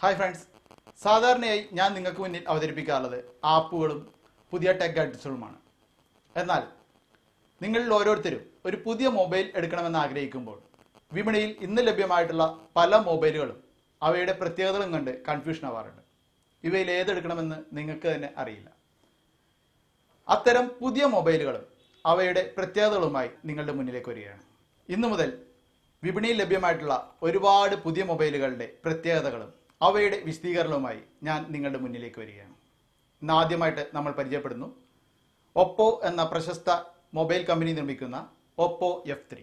Hi friends, സാധാരണയായി ഞാൻ നിങ്ങൾക്ക് മുന്നിൽ അവതരിപ്പിക്കാറുള്ളത് ആപ്പുകളും പുതിയ ടെക് ഗാഡ്ജറ്റ്സുകളുമാണ്. എന്നാൽ നിങ്ങളിൽ ഓരോരുത്തരും ഒരു പുതിയ മൊബൈൽ എടുക്കണമെന്ന് ആഗ്രഹിക്കുമ്പോൾ വിപണിയിൽ ഇന്ന് ലഭ്യമായിട്ടുള്ള പല മൊബൈലുകളും അവയുടെ പ്രത്യേകതകളും കണ്ട് കൺഫ്യൂഷൻ ആവാറുണ്ട്. ഇവയിൽ ഏതെടുക്കണമെന്ന് നിങ്ങൾക്ക് തന്നെ അറിയില്ല. അത്തരം പുതിയ മൊബൈലുകളും അവയുടെ പ്രത്യേകതകളുമായി നിങ്ങളുടെ മുന്നിലേക്ക് വരികയാണ്. ഇന്നു മുതൽ വിപണിയിൽ ലഭ്യമായിട്ടുള്ള ഒരുപാട് പുതിയ മൊബൈലുകളുടെ പ്രത്യേകതകളും അവയുടെ വിശദീകരണവുമായി ഞാൻ നിങ്ങളുടെ മുന്നിലേക്ക് വരികയാണ്. ഇന്ന് ആദ്യമായിട്ട് നമ്മൾ പരിചയപ്പെടുന്നു ഒപ്പോ എന്ന പ്രശസ്ത മൊബൈൽ കമ്പനി നിർമ്മിക്കുന്ന ഒപ്പോ F3.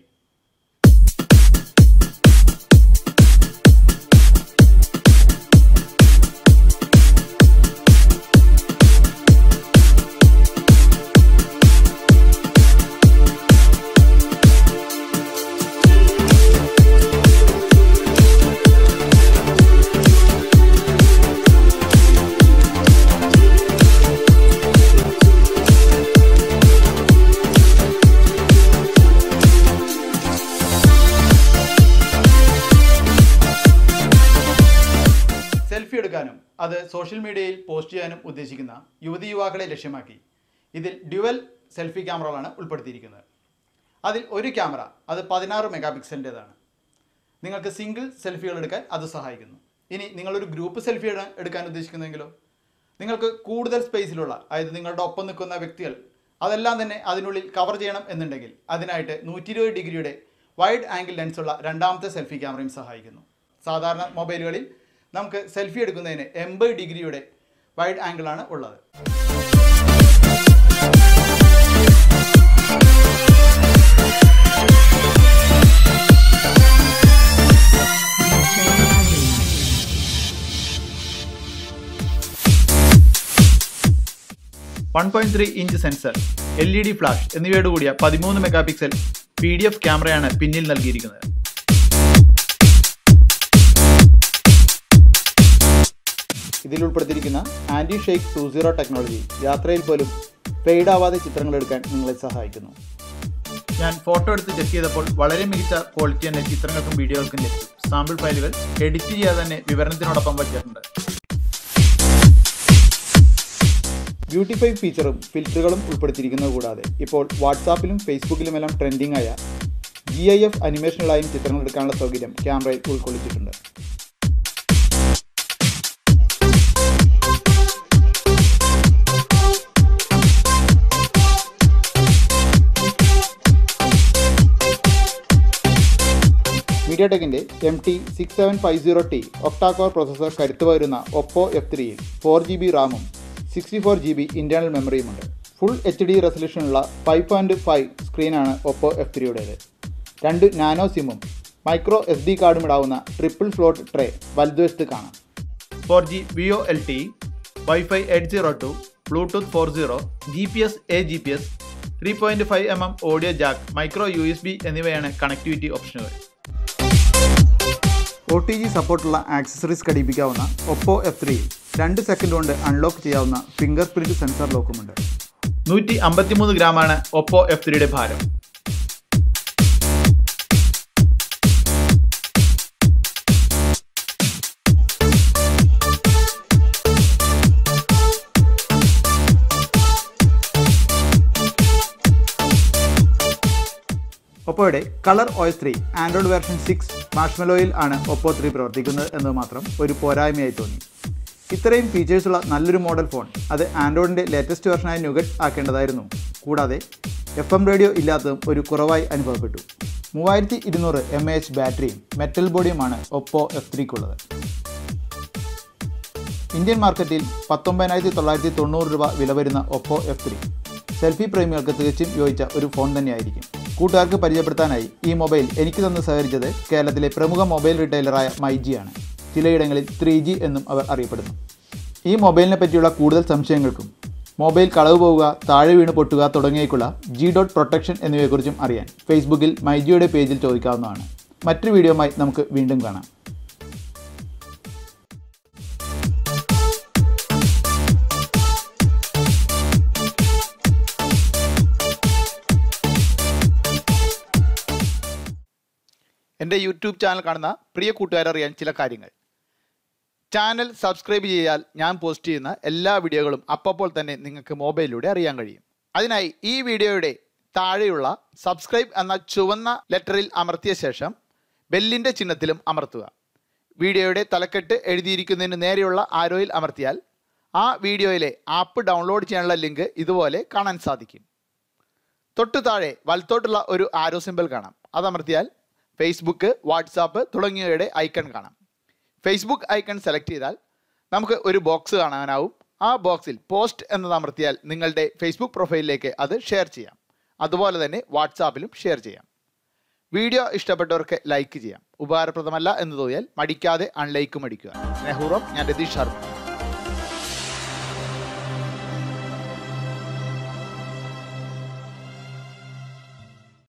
സെൽഫി എടുക്കാനും അത് സോഷ്യൽ മീഡിയയിൽ പോസ്റ്റ് ചെയ്യാനും ഉദ്ദേശിക്കുന്ന യുവതി യുവാക്കളെ ലക്ഷ്യമാക്കി ഇതിൽ ഡ്യുവൽ സെൽഫി ക്യാമറകളാണ് ഉൾപ്പെടുത്തിയിരിക്കുന്നത്. അതിൽ ഒരു ക്യാമറ അത് 16 മെഗാ പിക്സലിൻ്റെതാണ്. നിങ്ങൾക്ക് സിംഗിൾ സെൽഫികൾ എടുക്കാൻ അത് സഹായിക്കുന്നു. ഇനി നിങ്ങളൊരു ഗ്രൂപ്പ് സെൽഫി എടുക്കാൻ ഉദ്ദേശിക്കുന്നെങ്കിലോ നിങ്ങൾക്ക് കൂടുതൽ സ്പേസിലുള്ള, അതായത് നിങ്ങളുടെ ഒപ്പം നിൽക്കുന്ന വ്യക്തികൾ അതെല്ലാം തന്നെ അതിനുള്ളിൽ കവർ ചെയ്യണം എന്നുണ്ടെങ്കിൽ അതിനായിട്ട് 120 ഡിഗ്രിയുടെ വൈഡ് ആംഗിൾ ലെൻസുള്ള രണ്ടാമത്തെ സെൽഫി ക്യാമറയും സഹായിക്കുന്നു. സാധാരണ മൊബൈലുകളിൽ നമുക്ക് സെൽഫി എടുക്കുന്നതിന് 80 ഡിഗ്രിയുടെ വൈഡ് ആംഗിളാണ് ഉള്ളത്. .3 ഇഞ്ച് സെൻസർ, LED ഫ്ലാഷ് എന്നിവയോട് കൂടിയ 13 മെഗാ പിക്സൽ PDF ക്യാമറയാണ് പിന്നിൽ നൽകിയിരിക്കുന്നത്. ഇതിൽ ഉൾപ്പെടുത്തിയിരിക്കുന്ന ആൻറ്റി ഷേക്ക് 2.0 ടെക്നോളജി യാത്രയിൽ പോലും ഫെയ്ഡ് ആവാതെ ചിത്രങ്ങൾ എടുക്കാൻ നിങ്ങളെ സഹായിക്കുന്നു. ഞാൻ ഫോട്ടോ എടുത്ത് ചെക്ക് ചെയ്തപ്പോൾ വളരെ മികച്ച ക്വാളിറ്റി തന്നെ ചിത്രങ്ങൾക്കും വീഡിയോകൾക്കും ലഭിച്ചു. സാമ്പിൾ ഫയലുകൾ എഡിറ്റ് ചെയ്യാതെ തന്നെ വിവരണത്തിനോടൊപ്പം വച്ചിട്ടുണ്ട്. ബ്യൂട്ടിഫൈ ഫീച്ചറും ഫിൽറ്ററുകളും ഉൾപ്പെടുത്തിയിരിക്കുന്നത് കൂടാതെ ഇപ്പോൾ വാട്സാപ്പിലും ഫേസ്ബുക്കിലുമെല്ലാം ട്രെൻഡിംഗ് ആയ GIF അനിമേഷനുകളായും ചിത്രങ്ങൾ എടുക്കാനുള്ള സൗകര്യം ക്യാമറയിൽ ഉൾക്കൊള്ളിച്ചിട്ടുണ്ട്. മീഡിയാടെക്കിൻ്റെ MT6750T ഒക്ടാ-കോർ പ്രോസസ്സർ കരുത്ത് പകരുന്ന ഒപ്പോ F3യിൽ 4GB റാമും 64GB ഇന്റേണൽ മെമ്മറിയുമുണ്ട്. ഫുൾ HD റെസൊല്യൂഷനുള്ള 5.5 സ്ക്രീനാണ് ഒപ്പോ F3യുടേത്. 2 നാനോ സിമ്മും മൈക്രോ SD കാർഡും ഇടാവുന്ന ട്രിപ്പിൾ സ്ലോട്ട് ട്രേ വലതുവശത്ത് കാണാം. 4G VoLTE, Wi-Fi 802, Bluetooth 4.0, GPS AGPS, 3.5mm audio Jack, micro USB എന്നിവയാണ് കണക്ടിവിറ്റി ഓപ്ഷനുകൾ. OTG സപ്പോർട്ടുള്ള ആക്സസറീസ് ഘടിപ്പിക്കാവുന്ന ഒപ്പോ F3യിൽ 2 സെക്കൻഡ് കൊണ്ട് അൺലോക്ക് ചെയ്യാവുന്ന ഫിംഗർ പ്രിന്റ് സെൻസർ ലോക്കുമുണ്ട്. 153 ഗ്രാമാണ് ഒപ്പോ F3യുടെ ഭാരം. ഒപ്പോയുടെ കളർ OS 3 ആൻഡ്രോയിഡ് വേർഷൻ 6 മാർഷ്മെലോയിൽ ആണ് ഒപ്പോ 3 പ്രവർത്തിക്കുന്നത് എന്നത് മാത്രം ഒരു പോരായ്മയായി തോന്നി. ഇത്രയും ഫീച്ചേഴ്സുള്ള നല്ലൊരു മോഡൽ ഫോൺ അത് ആൻഡ്രോയിഡിൻ്റെ ലേറ്റസ്റ്റ് വെർഷനായ ന്യൂഗറ്റ് ആക്കേണ്ടതായിരുന്നു. കൂടാതെ FM റേഡിയോ ഇല്ലാത്തതും ഒരു കുറവായി അനുഭവപ്പെട്ടു. 3200 mAh ബാറ്ററിയും മെറ്റൽ ബോഡിയുമാണ് ഒപ്പോ F3ക്കുള്ളത്. ഇന്ത്യൻ മാർക്കറ്റിൽ 19,990 രൂപ വില വരുന്ന ഒപ്പോ F3 സെൽഫി പ്രേമികൾക്ക് തികച്ചും യോജിച്ച ഒരു ഫോൺ തന്നെയായിരിക്കും. കൂട്ടുകാർക്ക് പരിചയപ്പെടുത്താനായി ഈ മൊബൈൽ എനിക്ക് തന്ന് സഹകരിച്ചത് കേരളത്തിലെ പ്രമുഖ മൊബൈൽ റീറ്റെയിലറായ മൈജിയാണ്. ചിലയിടങ്ങളിൽ 3G എന്നും അവർ അറിയപ്പെടുന്നു. ഈ മൊബൈലിനെ പറ്റിയുള്ള കൂടുതൽ സംശയങ്ങൾക്കും മൊബൈൽ കളവ് പോവുക, താഴെ വീണ് പൊട്ടുക തുടങ്ങിയേക്കുള്ള G.Protection എന്നിവയെക്കുറിച്ചും അറിയാൻ ഫേസ്ബുക്കിൽ മൈജിയുടെ പേജിൽ ചോദിക്കാവുന്നതാണ്. മറ്റൊരു വീഡിയോയുമായി നമുക്ക് വീണ്ടും കാണാം. എൻ്റെ യൂട്യൂബ് ചാനൽ കാണുന്ന പ്രിയ കൂട്ടുകാരറിയാൻ ചില കാര്യങ്ങൾ. ചാനൽ സബ്സ്ക്രൈബ് ചെയ്താൽ ഞാൻ പോസ്റ്റ് ചെയ്യുന്ന എല്ലാ വീഡിയോകളും അപ്പോൾ തന്നെ നിങ്ങൾക്ക് മൊബൈലിലൂടെ അറിയാൻ കഴിയും. അതിനായി ഈ വീഡിയോയുടെ താഴെയുള്ള സബ്സ്ക്രൈബ് എന്ന ചുവന്ന ലെറ്ററിൽ അമർത്തിയ ശേഷം ബെല്ലിൻ്റെ ചിഹ്നത്തിലും അമർത്തുക. വീഡിയോയുടെ തലക്കെട്ട് എഴുതിയിരിക്കുന്നതിന് നേരെയുള്ള ആരോയിൽ അമർത്തിയാൽ ആ വീഡിയോയിലെ ആപ്പ് ഡൗൺലോഡ് ചെയ്യാനുള്ള ലിങ്ക് ഇതുപോലെ കാണാൻ സാധിക്കും. തൊട്ടു താഴെ വലത്തോട്ടുള്ള ഒരു ആരോ സിമ്പിൾ കാണാം. അതമർത്തിയാൽ ഫേസ്ബുക്ക്, വാട്സാപ്പ് തുടങ്ങിയവയുടെ ഐക്കൺ കാണാം. ഫേസ്ബുക്ക് ഐക്കൺ സെലക്ട് ചെയ്താൽ നമുക്ക് ഒരു ബോക്സ് കാണാനാവും. ആ ബോക്സിൽ പോസ്റ്റ് എന്നത് അമർത്തിയാൽ നിങ്ങളുടെ ഫേസ്ബുക്ക് പ്രൊഫൈലിലേക്ക് അത് ഷെയർ ചെയ്യാം. അതുപോലെ തന്നെ വാട്സാപ്പിലും ഷെയർ ചെയ്യാം. വീഡിയോ ഇഷ്ടപ്പെട്ടവർക്ക് ലൈക്ക് ചെയ്യാം. ഉപകാരപ്രദമല്ല എന്ന് തോന്നിയാൽ മടിക്കാതെ അൺലൈക്കും അടിക്കുക. സ്നേഹപൂർവ്വം, ഞാൻ രതീഷ് ശർമ്മ.